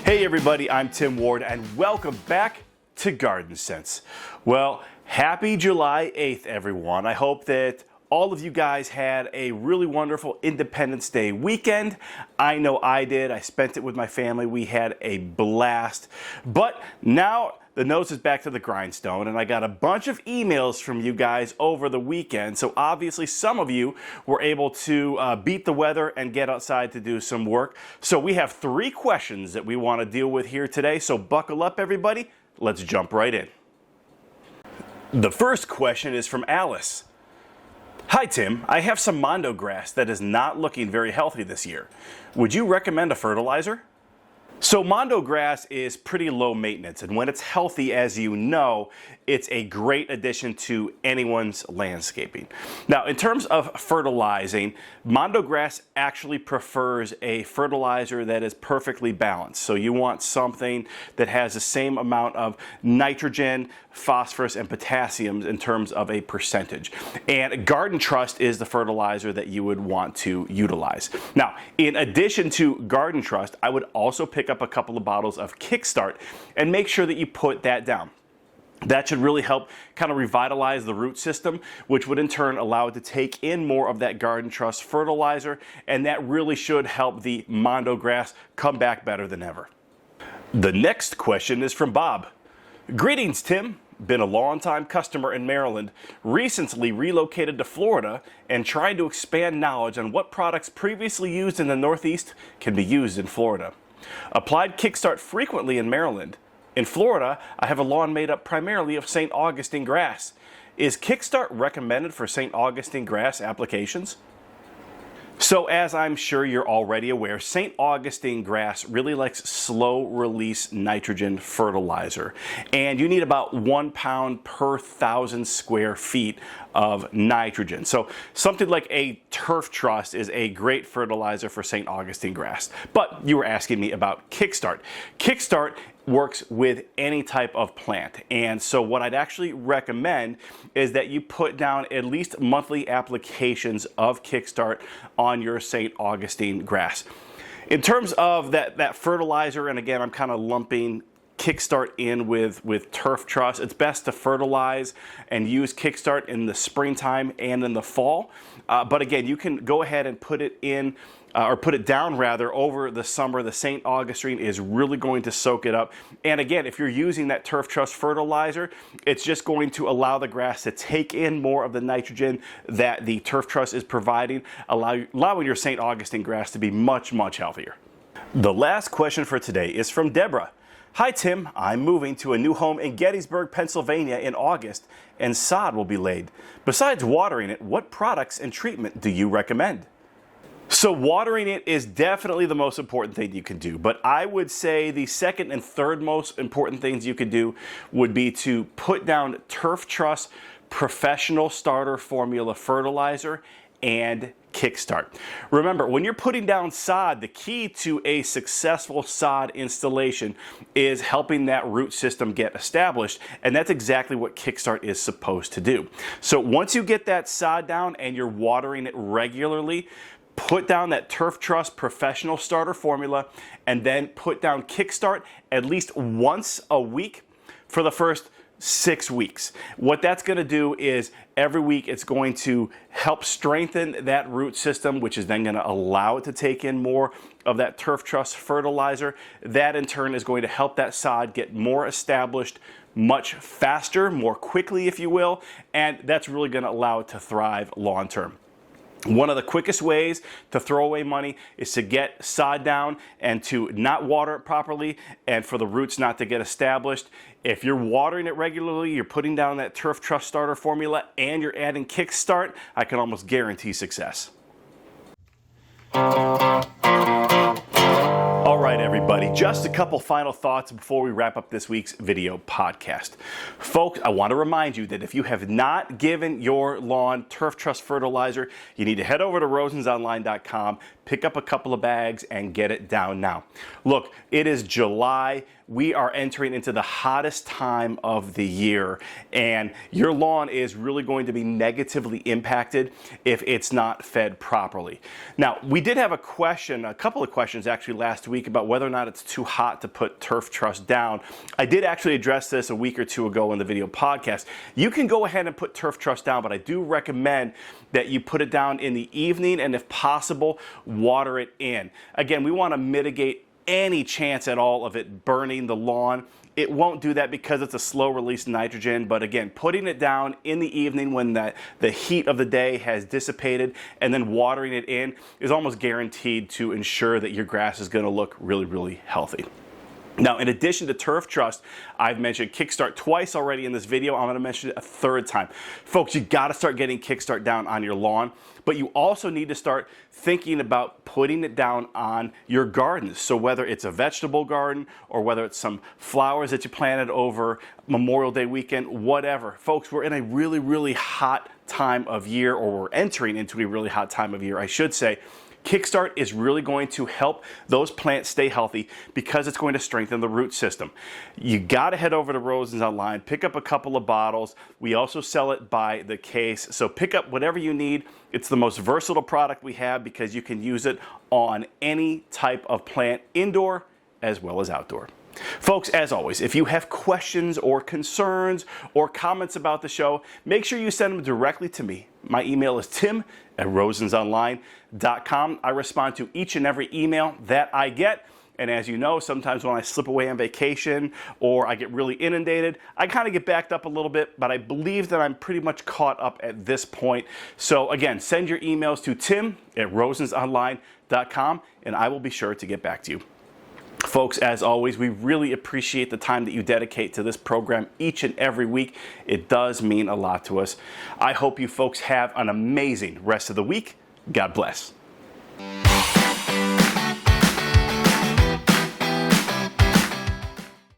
Hey everybody, I'm Tim Ward and welcome back to Garden Sense. Well, happy July 8th everyone. I hope that all of you guys had a really wonderful Independence Day weekend. I know I did. I spent it with my family. We had a blast. But now the nose is back to the grindstone, and I got a bunch of emails from you guys over the weekend. So obviously some of you were able to beat the weather and get outside to do some work. So we have 3 questions that we want to deal with here today. So buckle up everybody. Let's jump right in. The first question is from Alice. Hi Tim, I have some Mondo Grass that is not looking very healthy this year. Would you recommend a fertilizer? So Mondo Grass is pretty low maintenance, and when it's healthy, as you know, it's a great addition to anyone's landscaping. Now, in terms of fertilizing, Mondo Grass actually prefers a fertilizer that is perfectly balanced. So you want something that has the same amount of nitrogen, phosphorus, and potassium in terms of a percentage. And Garden Trust is the fertilizer that you would want to utilize. Now, in addition to Garden Trust, I would also pick up a couple of bottles of Kickstart and make sure that you put that down. That should really help kind of revitalize the root system, which would in turn allow it to take in more of that Garden Trust fertilizer, and that really should help the Mondo Grass come back better than ever. The next question is from Bob. Greetings, Tim. Been a long-time customer in Maryland, recently relocated to Florida, and trying to expand knowledge on what products previously used in the Northeast can be used in Florida. Applied Kickstart frequently in Maryland. In Florida, I have a lawn made up primarily of St. Augustine Grass. Is Kickstart recommended for St. Augustine Grass applications? So as I'm sure you're already aware, St. Augustine Grass really likes slow release nitrogen fertilizer. And you need about 1 pound per 1,000 square feet of nitrogen. So something like a Turf Trust is a great fertilizer for St. Augustine Grass. But you were asking me about Kickstart. Kickstart works with any type of plant, and so what I'd actually recommend is that you put down at least monthly applications of Kickstart on your St. Augustine Grass. In terms of that fertilizer, and again I'm kind of lumping Kickstart in with Turf Trust, it's best to fertilize and use Kickstart in the springtime and in the fall, but again you can go ahead and put it in or put it down rather over the summer. The St. Augustine is really going to soak it up. And again, if you're using that Turf Trust fertilizer, it's just going to allow the grass to take in more of the nitrogen that the Turf Trust is providing, allowing your St. Augustine grass to be much, much healthier. The last question for today is from Deborah. Hi Tim, I'm moving to a new home in Gettysburg, Pennsylvania in August, and sod will be laid. Besides watering it, what products and treatment do you recommend? So watering it is definitely the most important thing you can do, but I would say the second and third most important things you could do would be to put down Turf Trust Professional Starter Formula Fertilizer and Kickstart. Remember, when you're putting down sod, the key to a successful sod installation is helping that root system get established, and that's exactly what Kickstart is supposed to do. So once you get that sod down and you're watering it regularly, put down that Turf Trust Professional Starter Formula, and then put down Kickstart at least once a week for the first 6 weeks. What that's going to do is every week it's going to help strengthen that root system, which is then going to allow it to take in more of that Turf Trust fertilizer. That in turn is going to help that sod get more established much faster, more quickly if you will, and that's really going to allow it to thrive long term. One of the quickest ways to throw away money is to get sod down and to not water it properly and for the roots not to get established. If you're watering it regularly, you're putting down that Turf Trust Starter Formula, and you're adding Kickstart, I can almost guarantee success. All right, everybody, just a couple final thoughts before we wrap up this week's video podcast. Folks, I want to remind you that if you have not given your lawn Turf Trust fertilizer, you need to head over to rosensonline.com, pick up a couple of bags, and get it down now. Look, it is July. We are entering into the hottest time of the year, and your lawn is really going to be negatively impacted if it's not fed properly. Now, we did have a couple of questions actually last week about about whether or not it's too hot to put turf truss down. I did actually address this a week or two ago in the video podcast. You can go ahead and put turf truss down, but I do recommend that you put it down in the evening, and if possible, water it in. Again, we want to mitigate any chance at all of it burning the lawn. It won't do that because it's a slow release nitrogen, but again, putting it down in the evening when the heat of the day has dissipated and then watering it in is almost guaranteed to ensure that your grass is going to look really, really healthy. Now, in addition to turf truss, I've mentioned Kickstart twice already in this video. I'm going to mention it a third time. Folks, you got to start getting Kickstart down on your lawn, but you also need to start thinking about putting it down on your gardens. So whether it's a vegetable garden or whether it's some flowers that you planted over Memorial Day weekend, whatever. Folks, we're in a really, really hot time of year, or we're entering into a really hot time of year, I should say. Kickstart is really going to help those plants stay healthy because it's going to strengthen the root system. You got to head over to Rosen's online, pick up a couple of bottles. We also sell it by the case, so pick up whatever you need. It's the most versatile product we have because you can use it on any type of plant, indoor as well as outdoor. Folks, as always, if you have questions or concerns or comments about the show, make sure you send them directly to me. My email is tim@rosensonline.com. I respond to each and every email that I get. And as you know, sometimes when I slip away on vacation or I get really inundated, I kind of get backed up a little bit, but I believe that I'm pretty much caught up at this point. So again, send your emails to tim@rosensonline.com and I will be sure to get back to you. Folks, as always, we really appreciate the time that you dedicate to this program each and every week. It does mean a lot to us. I hope you folks have an amazing rest of the week. God bless.